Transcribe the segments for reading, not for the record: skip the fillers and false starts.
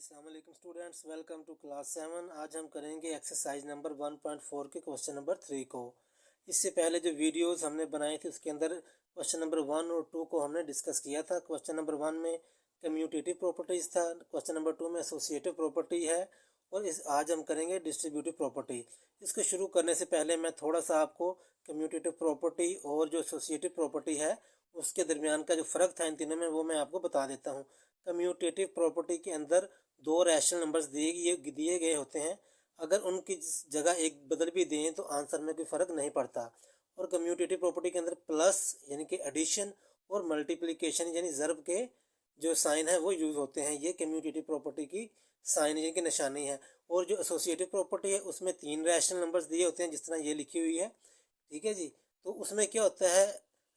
अस्सलाम वालेकुम students, welcome to class 7। आज हम करेंगे एक्सरसाइज नंबर 1.4 के क्वेश्चन नंबर 3 को। इससे पहले जो वीडियोस हमने बनाई थी उसके अंदर क्वेश्चन नंबर 1 और 2 को हमने डिस्कस किया था। क्वेश्चन नंबर 1 में कम्यूटेटिव प्रॉपर्टीज़ था, क्वेश्चन नंबर 2 में एसोसिएटिव प्रॉपर्टी है और आज हम करेंगे डिस्ट्रीब्यूटिव प्रॉपर्टी। इसको शुरू करने से पहले मैं थोड़ा सा आपको कम्यूटेटिव प्रॉपर्टी और जो एसोसिएटिव प्रॉपर्टी है उसके दरमियान का जो फ़र्क था इन तीनों में वो मैं आपको बता देता हूँ। कम्यूटेटिव प्रॉपर्टी के अंदर दो रैशनल नंबर्स दिए गए होते हैं। अगर उनकी जगह एक बदल भी दें तो आंसर में कोई फ़र्क नहीं पड़ता। और कम्यूटेटिव प्रॉपर्टी के अंदर प्लस यानी कि एडिशन और मल्टीप्लिकेशन यानी ज़र्ब के जो साइन है वो यूज़ होते हैं। ये कम्यूटेटिव प्रॉपर्टी की साइन यानी कि निशानी है। और जो एसोसिएटिव प्रॉपर्टी है उसमें तीन रैशनल नंबर्स दिए होते हैं जिस तरह ये लिखी हुई है, ठीक है जी। तो उसमें क्या होता है,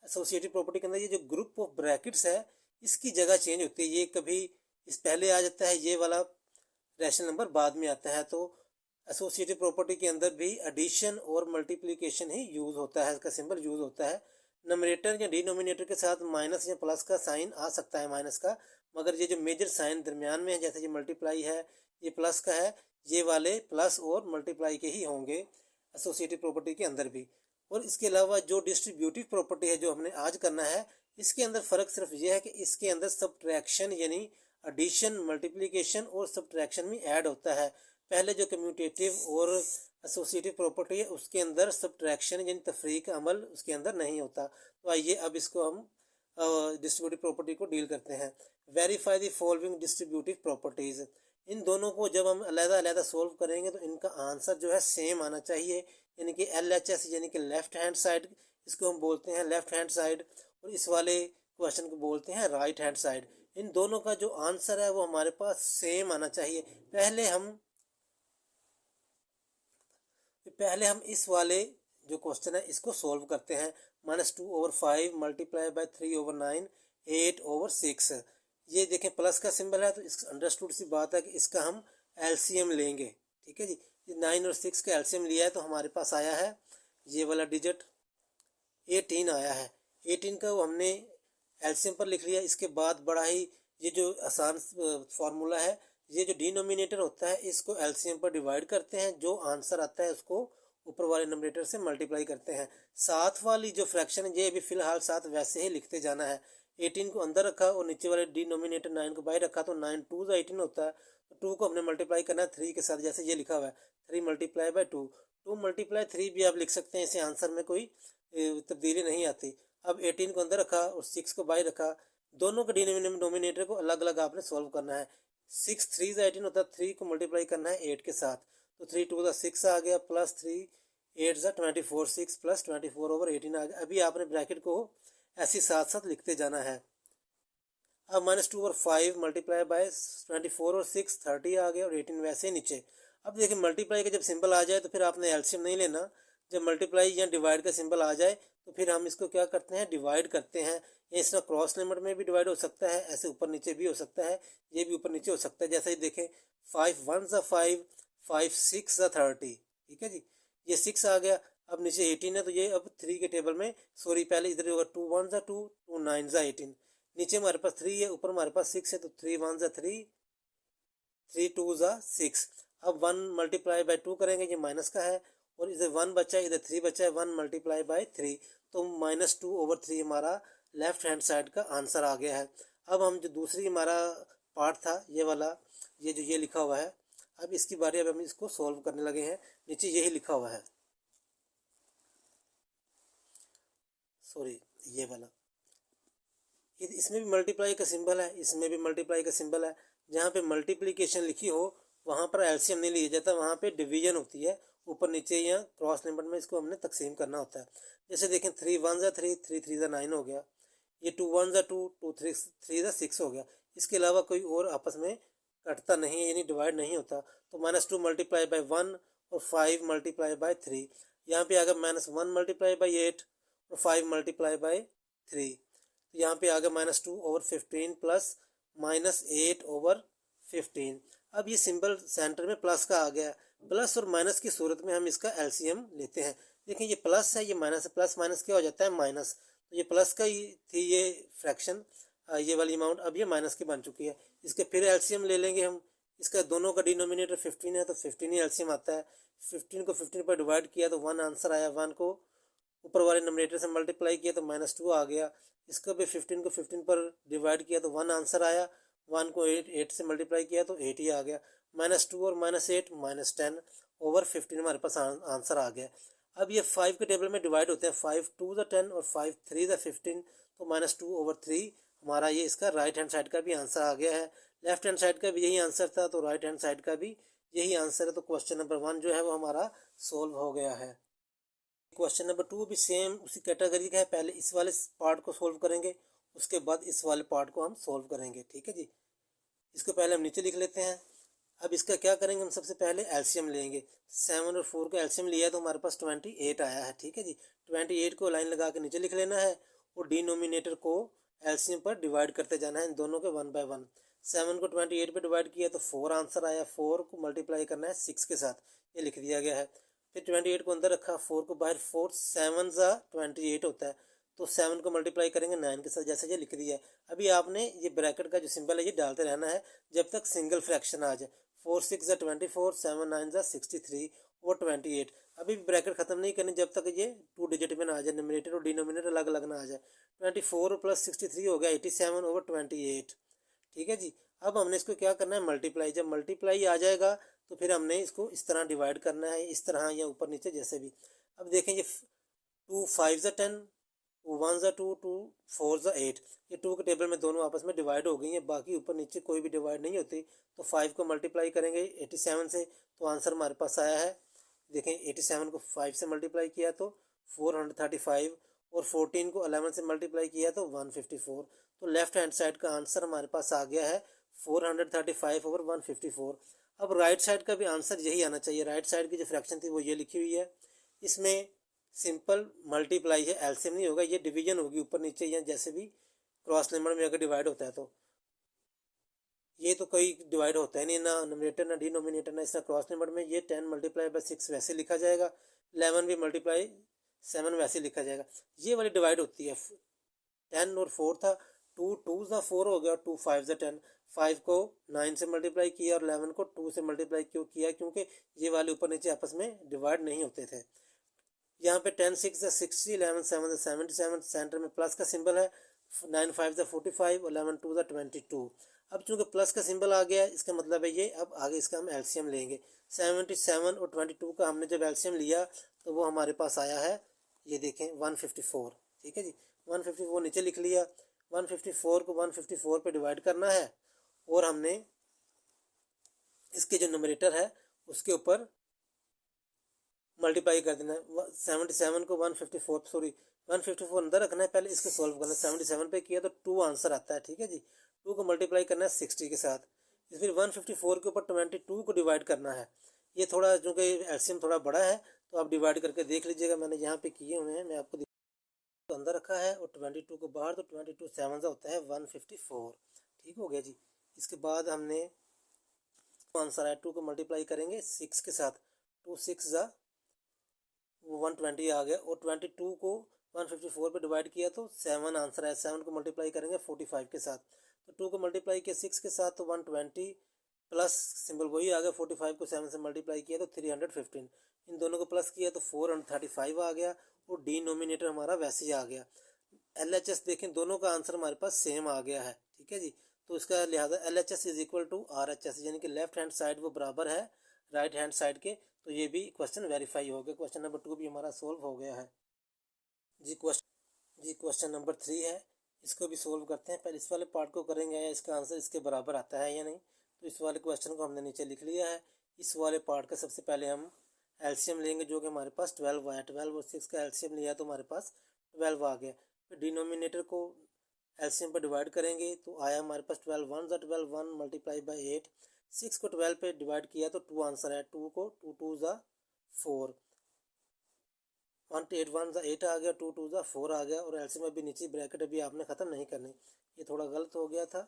एसोसिएटिव प्रॉपर्टी के अंदर ये जो ग्रुप ऑफ ब्रैकेट्स है इसकी जगह चेंज होती है। ये कभी इस पहले आ जाता है, ये वाला रैशनल नंबर बाद में आता है। तो एसोसिएटिव प्रॉपर्टी के अंदर भी एडिशन और मल्टीप्लिकेशन ही यूज़ होता है, इसका सिंबल यूज़ होता है। नंबरेटर या डिनोमिनेटर के साथ माइनस या प्लस का साइन आ सकता है, माइनस का, मगर ये जो मेजर साइन दरमियान में है, जैसे ये मल्टीप्लाई है, ये प्लस का है, ये वाले प्लस और मल्टीप्लाई के ही होंगे एसोसिएटिव प्रॉपर्टी के अंदर भी। और इसके अलावा जो डिस्ट्रीब्यूटिव प्रॉपर्टी है जो हमने आज करना है, इसके अंदर फ़र्क सिर्फ ये है कि इसके अंदर सब्ट्रैक्शन यानी एडिशन, मल्टीप्लिकेशन और सब्ट्रैक्शन भी ऐड होता है। पहले जो कम्यूटेटिव और एसोसिएटिव प्रॉपर्टी है उसके अंदर सब्ट्रैक्शन यानी तफरीक का अमल उसके अंदर नहीं होता। तो आइए अब इसको हम डिस्ट्रीब्यूटिव प्रॉपर्टी को डील करते हैं। Verify the following distributive properties. इन दोनों को जब हम अलग-अलग सोल्व करेंगे तो इनका आंसर जो है सेम आना चाहिए, यानी कि LHS यानी कि लेफ्ट हैंड साइड, इसको हम बोलते हैं लेफ्ट हैंड साइड, और इस वाले क्वेश्चन को बोलते हैं राइट हैंड साइड। इन दोनों का जो आंसर है वो हमारे पास सेम आना चाहिए। पहले हम इस वाले जो क्वेश्चन है इसको सोल्व करते हैं। -2/5 मल्टीप्लाई बाय 3/9 8/6। ये देखें प्लस का सिंबल है तो इस अंडरस्टूड सी बात है कि इसका हम एलसीएम लेंगे, ठीक है जी। 9 और 6 का एलसीएम लिया है तो हमारे पास आया है ये वाला डिजिट 18 आया है। 18 का वो हमने एलसीएम पर लिख लिया। इसके बाद बड़ा ही ये जो आसान फार्मूला है, ये जो डिनोमिनेटर होता है इसको एलसीएम पर डिवाइड करते हैं, जो आंसर आता है उसको ऊपर वाले नंबरेटर से मल्टीप्लाई करते हैं। साथ वाली जो फ्रैक्शन है ये अभी फ़िलहाल साथ वैसे ही लिखते जाना है। 18 को अंदर रखा और नीचे वाले डिनोमिनेटर 9 को बाहर रखा तो 9 2 18 होता है। तो 2 को हमने मल्टीप्लाई करना है 3 के साथ, जैसे ये लिखा हुआ है 3 मल्टीप्लाई बाय 2, 2 मल्टीप्लाई 3 भी आप लिख सकते हैं, इसे आंसर में कोई तब्दीली नहीं आती। अब 18 को अंदर रखा और 6 को बाहर रखा, दोनों के डिनोमिनेटर को अलग अलग आपने सॉल्व करना है। 6 3 18 होता है, 3 को मल्टीप्लाई करना है 8 के साथ, तो 3 2 6 आ गया, प्लस 3 8 24, 6 प्लस 24/18 आ गया। अभी आपने ब्रैकेट को ऐसे साथ साथ लिखते जाना है। अब -2/5 मल्टीप्लाई बाय 24 और 6 30 आ गया और 18 वैसे नीचे। अब देखिए मल्टीप्लाई का जब सिंबल आ जाए तो फिर आपने एलसीएम नहीं लेना। जब मल्टीप्लाई या डिवाइड का सिंबल आ जाए तो फिर हम इसको क्या करते हैं, डिवाइड करते हैं। या इस तरह क्रॉस नंबर में भी डिवाइड हो सकता है, ऐसे ऊपर नीचे भी हो सकता है, ये भी ऊपर नीचे हो सकता है। जैसे ही देखें 5 1 5, 5 6 30, ठीक है जी। ये 6 आ गया, अब नीचे 18 है तो ये अब 3 के टेबल में, सॉरी पहले इधर होगा 2 1 2, 2 9 18, नीचे हमारे पास 3 है, ऊपर हमारे पास 6 है, तो 3 1 3, 3 2 6। अब 1 मल्टीप्लाई बाय 2 करेंगे, ये माइनस का है, और इधर 1 बचा है, इधर 3 बचा है, 1 मल्टीप्लाई बाय 3, तो -2/3 हमारा लेफ्ट हैंड साइड का आंसर आ गया है। अब हम जो दूसरी हमारा पार्ट था ये वाला, ये जो ये लिखा हुआ है, अब इसकी बारी, अब हम इसको सॉल्व करने लगे हैं। नीचे यही लिखा हुआ है, सॉरी ये वाला, इसमें भी मल्टीप्लाई का सिंबल है, इसमें भी मल्टीप्लाई का सिंबल है। जहाँ पे मल्टीप्लिकेशन लिखी हो वहाँ पर एलसीएम नहीं लिया जाता, वहाँ पे डिवीजन होती है, ऊपर नीचे या क्रॉस नंबर में इसको हमने तकसीम करना होता है। जैसे देखें 3 1 3, 3 3 9 हो गया, ये 2 1 2, 2 3 3 6 हो गया। इसके अलावा कोई और आपस में कटता नहीं है, यानी डिवाइड नहीं होता। तो -2 मल्टीप्लाई बाय 1 और 5 मल्टीप्लाई बाय 3, यहाँ पे आ गया -1 मल्टीप्लाई बाय 8 और 5 मल्टीप्लाई बाय 3, तो यहाँ पे आ गया -2/15 प्लस -8/15। अब ये सिंबल सेंटर में प्लस का आ गया, प्लस और माइनस की सूरत में हम इसका एलसीएम लेते हैं। देखिए ये प्लस है, ये माइनस है, प्लस माइनस क्या हो जाता है, माइनस। तो ये प्लस का ही थी ये फ्रैक्शन, ये वाली अमाउंट, अब ये माइनस की बन चुकी है। इसके फिर एलसीएम ले लेंगे हम, इसका दोनों का डिनोमिनेटर 15 है तो 15 ही एलसीएम आता है। 15 को 15 पर डिवाइड किया तो 1 आंसर आया। 1 को ऊपर वाले नोमिनेटर से मल्टीप्लाई किया तो -2 आ गया। इसको भी 15 को 15 पर डिवाइड किया तो 1 आंसर आया। 1 को 8 से मल्टीप्लाई किया तो 8 ही आ गया। -2 और -8 -10 ओवर 15 हमारे पास आंसर आ गया। अब ये 5 के टेबल में डिवाइड होते हैं। 5 2 ज़ा 10 और 5 3 ज़ा 15, तो -2 ओवर 3 हमारा ये इसका राइट हैंड साइड का भी आंसर आ गया है। लेफ्ट हैंड साइड का भी यही आंसर था तो राइट हैंड साइड का भी यही आंसर है। तो क्वेश्चन नंबर 1 जो है वो हमारा सोल्व हो गया है। क्वेश्चन नंबर 2 भी सेम उसी कैटेगरी का है। पहले इस वाले पार्ट को सोल्व करेंगे, उसके बाद इस वाले पार्ट को हम सोल्व करेंगे। ठीक है जी, इसको पहले हम नीचे लिख लेते हैं। अब इसका क्या करेंगे, हम सबसे पहले एलसीएम लेंगे। 7 और 4 का एलसीएम लिया तो हमारे पास 28 आया है। ठीक है जी, 28 को लाइन लगा के नीचे लिख लेना है और डिनोमिनेटर को एलसीएम पर डिवाइड करते जाना है, इन दोनों के 1 बाय 1। 7 को 28 पे डिवाइड किया तो 4 आंसर आया। 4 को मल्टीप्लाई करना है 6 के साथ, ये लिख दिया गया है। फिर 28 को अंदर रखा, 4 को बाहर। 4 7 ज़ा 28 होता है तो 7 को मल्टीप्लाई करेंगे 9 के साथ, जैसे ये लिख दिया है। अभी आपने ये ब्रैकेट का जो सिंबल है ये डालते रहना है जब तक सिंगल फ्रैक्शन आ जाए। 4 6 ज़ा 24, 7 9 ज़ा 63 और 28। अभी ब्रैकेट खत्म नहीं करनी जब तक ये 2 डिजिट में ना आ जाए, न्यूमरेटर और डिनोमिनेटर अलग अलग ना आ जाए। 24 प्लस 63 हो गया 87 ओवर 28। ठीक है जी, अब हमने इसको क्या करना है, मल्टीप्लाई। जब मल्टीप्लाई आ जाएगा तो फिर हमने इसको इस तरह डिवाइड करना है, इस तरह या ऊपर नीचे जैसे भी। अब देखें ये 2 5 ज़ा 10, 2 1 ज़ा 2, 2 4 ज़ा 8, ये 2 के टेबल में दोनों आपस में डिवाइड हो गई हैं। बाकी ऊपर नीचे कोई भी डिवाइड नहीं होती। तो 5 को मल्टीप्लाई करेंगे 87 से तो आंसर हमारे पास आया है। देखें 87 को 5 से मल्टीप्लाई किया तो 435 और 14 को 11 से मल्टीप्लाई किया तो 154। तो लेफ्ट हैंड साइड का आंसर हमारे पास आ गया है 435 ओवर 154। अब राइट साइड का भी आंसर यही आना चाहिए। राइट साइड की जो फ्रैक्शन थी वो ये लिखी हुई है। इसमें सिंपल मल्टीप्लाई है, एलसीएम नहीं होगा, ये डिवीजन होगी ऊपर नीचे या जैसे भी क्रॉस नंबर में अगर डिवाइड होता है तो। ये तो कोई डिवाइड होता है नहीं, ना नोमिनेटर ना डिनोमिनेटर ना इसका क्रॉस नंबर में। ये 10 मल्टीप्लाई बाई 6 वैसे लिखा जाएगा, 11 भी मल्टीप्लाई 7 वैसे लिखा जाएगा। ये वाली डिवाइड होती है। 10 और 4 था, 2 2 ज़ा 4 हो गया, 2 5 ज़ा 10। 5 को 9 से मल्टीप्लाई किया और 11 को 2 से मल्टीप्लाई क्यों किया, क्योंकि ये वाले ऊपर नीचे आपस में डिवाइड नहीं होते थे। यहाँ पे 10 6 ज़ा 60, 11 7 ज़ा 77, सेंटर में प्लस का सिंबल है। 9 5 ज़ा 45 और 11 2 ज़ा 22। अब चूंकि प्लस का सिंबल आ गया इसका मतलब है ये, अब आगे इसका हम एलसीएम लेंगे। 77 और 22 का हमने जब एलसीएम लिया तो वो हमारे पास आया है, ये देखें 154। ठीक है जी, 154 नीचे लिख लिया। 154 को 154 पे डिवाइड करना है और हमने इसके जो नंबरेटर है उसके ऊपर मल्टीप्लाई कर देना है। 77 को 154 अंदर रखना है, पहले इसको सॉल्व करना है। 77 पे किया तो 2 आंसर आता है। ठीक है जी, 2 को मल्टीप्लाई करना है 60 के साथ। फिर 154 के ऊपर 22 को डिवाइड करना है। ये थोड़ा चूँकि एलसीएम थोड़ा बड़ा है तो आप डिवाइड करके देख लीजिएगा, मैंने यहाँ पे किए हुए हैं, मैं आपको तो अंदर रखा है और 22 को बाहर, तो 22 7 सा होता है 154। ठीक हो गया जी। इसके बाद हमने आंसर आया, 2 को मल्टीप्लाई करेंगे 6 के साथ, 2 6 ज़ा 120 आ गया और 22 को 154 पे डिवाइड किया तो 7 आंसर है। 7 को मल्टीप्लाई करेंगे 45 के साथ, तो 2 को मल्टीप्लाई किया 6 के साथ तो 120 प्लस सिंबल वही आ गया। 45 को 7 से मल्टीप्लाई किया तो 315, इन दोनों को प्लस किया तो 435 आ गया और डिनोमिनेटर हमारा वैसे ही आ गया। LHS देखें दोनों का आंसर हमारे पास सेम आ गया है। ठीक है जी, तो इसका लिहाजा LHS is equal to RHS, यानी कि लेफ्ट हैंड साइड वो बराबर है राइट हैंड साइड के। तो ये भी क्वेश्चन वेरीफाई हो गया। क्वेश्चन नंबर 2 भी हमारा सोल्व हो गया है जी। क्वेश्चन नंबर 3 है, इसको भी सोल्व करते हैं। पहले इस वाले पार्ट को करेंगे या इसका आंसर इसके बराबर आता है या नहीं। तो इस वाले क्वेश्चन को हमने नीचे लिख लिया है। इस वाले पार्ट का सबसे पहले हम एलसीएम लेंगे जो कि हमारे पास 12 आया। 12 और 6 का एलसीएम लिया तो हमारे पास 12 आ गया। फिर डिनोमिनेटर को एलसीएम पर डिवाइड करेंगे तो आया हमारे पास 12 1 ज़ा 12, 1 मल्टीप्लाई बाई 8। 6 को 12 पे डिवाइड किया तो 2 आंसर है। 2 को 2 2 ज़ा 4, 1 8 1 ज़ा 8 आ गया, 2 2 ज़ा 4 आ गया। और एलसीएम अभी नीचे ब्रैकेट अभी आपने ख़त्म नहीं करनी, ये थोड़ा गलत हो गया था।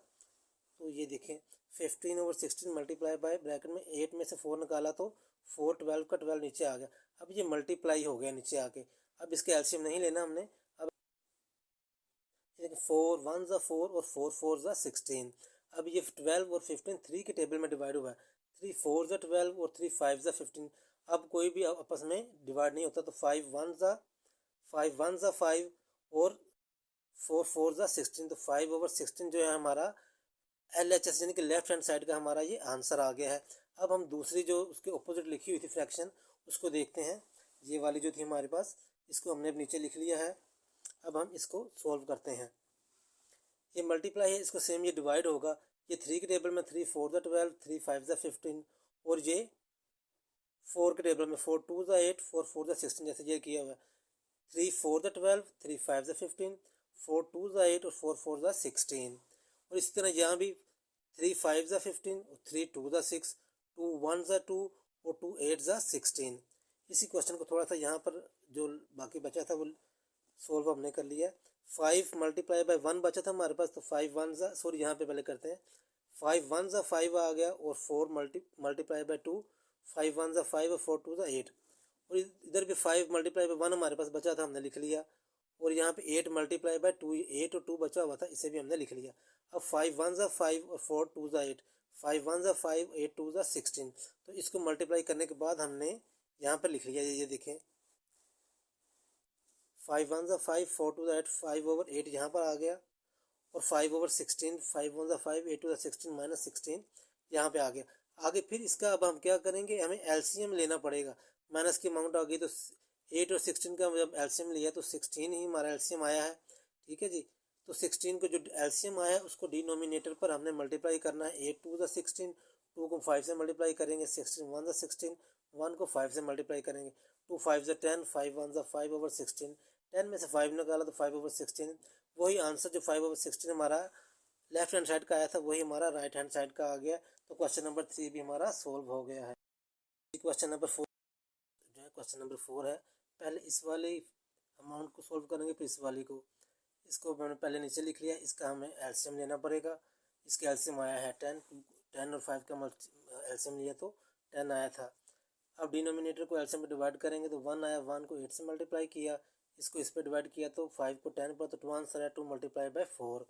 तो ये देखें 15 ओवर 16 मल्टीप्लाई बाय ब्रैकेट में 8 में से 4 निकाला तो 4 12 का 12 नीचे आ गया। अब ये मल्टीप्लाई हो गया नीचे आके, अब इसके एलसीएम नहीं लेना हमने। अब 4 1 ज़ा 4 और 4 4 ज़ा 16। अब ये 12 और 15 3 के टेबल में डिवाइड हुआ है, 3 4 ज़ा 12 और 3 5 ज़ा 15, अब कोई भी आपस में डिवाइड नहीं होता, तो 5 1 ज़ा 5 और 4 4 ज़ा 16, तो 5/16 जो है हमारा LHS यानी कि लेफ्ट हैंड साइड का हमारा ये आंसर आ गया है। अब हम दूसरी जो उसके ऑपोजिट लिखी हुई थी फ्रैक्शन उसको देखते हैं। ये वाली जो थी हमारे पास, इसको हमने नीचे लिख लिया है। अब हम इसको सॉल्व करते हैं। ये मल्टीप्लाई है, इसको सेम ये डिवाइड होगा। ये 3 के टेबल में 3 4 ज़ा 12, 3 5 ज़ा 15, और ये 4 के टेबल में 4 2 ज़ा 8, 4 4 ज़ा 16, जैसे ये किया हुआ है। 3 4 ज़ा 12, 3 5 ज़ा 15, 4 2 ज़ा 8 और 4 4 ज़ा 16, और इसी तरह यहाँ भी 3 5 ज़ा 15 और 3 2 ज़ा 6, 2 1 ज़ा 2 और 2 8 ज़ा 16। इसी क्वेश्चन को थोड़ा सा यहाँ पर जो बाकी बचा था वो सोल्व हमने कर लिया। 5 मल्टीप्लाई बाय 1 बचा था हमारे पास, तो 5 1 ज़ा, सॉरी यहाँ पे पहले करते हैं, 5 1 ज़ा 5 आ गया, और 4 मल्टीप्लाई बाय 2, 5 1 ज़ा 5 और 4 2 ज़ा 8, और इधर भी 5 मल्टीप्लाई बाय 1 हमारे पास बचा था, हमने लिख लिया। और यहाँ पे 8 मल्टीप्लाई बाय 2, 8 और 2 बचा हुआ था, इसे भी हमने लिख लिया। अब 5 1 ज़ा 5 और 4 2 ज़ा 8, 5 1 ज़ा 5, 8 2 ज़ा 16, तो इसको मल्टीप्लाई करने के बाद हमने यहाँ पर लिख लिया। ये देखें, 5 1 ज़ा 5, 4 2 ज़ा 8, 5/8 यहाँ पर आ गया, और 5/16, 5 1 ज़ा 5, 8 2 ज़ा 16 माइनस 16 यहाँ पे आ गया। आगे फिर इसका अब हम क्या करेंगे, हमें एलसीएम लेना पड़ेगा। माइनस की अमाउंट आ गई, तो 8 और 16 का जब एलसीएम लिया तो 16 ही हमारा एलसीएम आया है। ठीक है जी, तो 16 को जो एलसीएम आया है उसको डिनोमिनेटर पर हमने मल्टीप्लाई करना है। 8 2 ज़ा 16, 2 को 5 से मल्टीप्लाई करेंगे, 16 1 ज़ा 16, 1 को 5 से मल्टीप्लाई करेंगे, 2 5 ज़ा 10, 5 1 ज़ा 5/16, 10 में से 5 निकाला तो 5/16, वही आंसर जो 5/16 हमारा लेफ्ट हैंड साइड का आया था वही हमारा राइट हैंड साइड का आ गया। तो क्वेश्चन नंबर 3 भी हमारा सोल्व हो गया है। क्वेश्चन नंबर 4 जो है, क्वेश्चन नंबर 4 है, पहले इस वाली अमाउंट को सोल्व करेंगे, फिर इस वाली को। इसको मैंने पहले नीचे लिख लिया, इसका हमें एलसीएम लेना पड़ेगा। इसका एलसीएम आया है 10, 10 और 5 का एलसीएम लिया तो 10 आया था। अब डिनोमिनेटर को एलसीएम में डिवाइड करेंगे तो 1 आया, 1 को 8 से मल्टीप्लाई किया, इसको इस पर डिवाइड किया तो 5 को 10 पर, तो 2 आंसर है 2 मल्टीप्लाई बाय 4,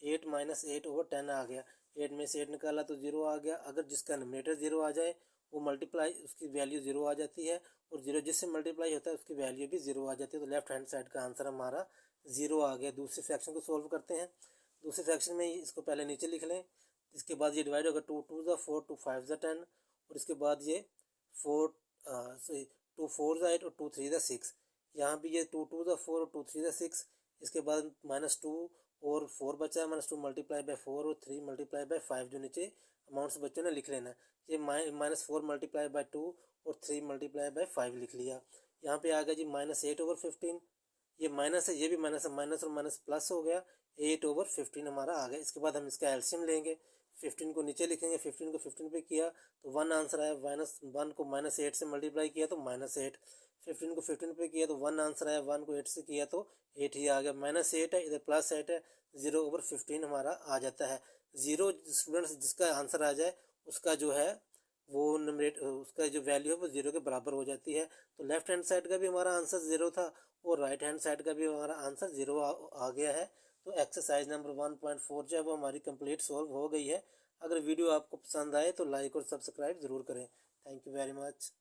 8 माइनस 8/10 आ गया। 8 में से 8 निकाला तो 0 आ गया। अगर जिसका नोमिनेटर 0 आ जाए वो मल्टीप्लाई उसकी वैल्यू 0 आ जाती है, और 0 जिससे मल्टीप्लाई होता है उसकी वैल्यू भी 0 आ जाती है। तो लेफ्ट हैंड साइड का आंसर हमारा 0 आ गया। दूसरे फ्रैक्शन को सोल्व करते हैं। दूसरे फ्रैक्शन में इसको पहले नीचे लिख लें, इसके बाद ये डिवाइड होगा, 2 2 ज़ा 4, 2 5 ज़ा 10, और इसके बाद ये 4 2 4 ज़ा 8 और 2 3 ज़ा 6, यहाँ भी ये 2 2 ज़ा 4 और 2 3 ज़ा 6, इसके बाद -2 और 4 बचा है, -2 मल्टीप्लाई बाय 4 और 3 मल्टीप्लाई बाय 5, जो नीचे अमाउंट्स बच्चों ने लिख लेना है। ये -4 मल्टीप्लाई बाय 2 और 3 मल्टीप्लाई बाय 5 लिख लिया। यहाँ पे आ गया जी -8/15, ये माइनस है, ये भी माइनस है, माइनस और माइनस प्लस हो गया, 8/15 हमारा आ गया। इसके बाद हम इसका एलसीएम लेंगे, 15 को नीचे लिखेंगे, 15 को 15 पे किया तो 1 आंसर आया, -1 को -8 से मल्टीप्लाई किया तो -8, 15 को 15 पे किया तो 1 आंसर आया, 1 को 8 से किया तो 8 ही आ गया। -8 है, इधर +8 है, 0/15 हमारा आ जाता है। 0 स्टूडेंट्स जिसका आंसर आ जाए उसका जो है वो नंबरेट, उसका जो वैल्यू है वो 0 के बराबर हो जाती है। तो लेफ्ट हैंड साइड का भी हमारा आंसर 0 था, और राइट हैंड साइड का भी हमारा आंसर 0 आ गया है। तो एक्सरसाइज नंबर 1.4 जो है वो हमारी कंप्लीट सॉल्व हो गई है। अगर वीडियो आपको पसंद आए तो लाइक और सब्सक्राइब ज़रूर करें। Thank you very much.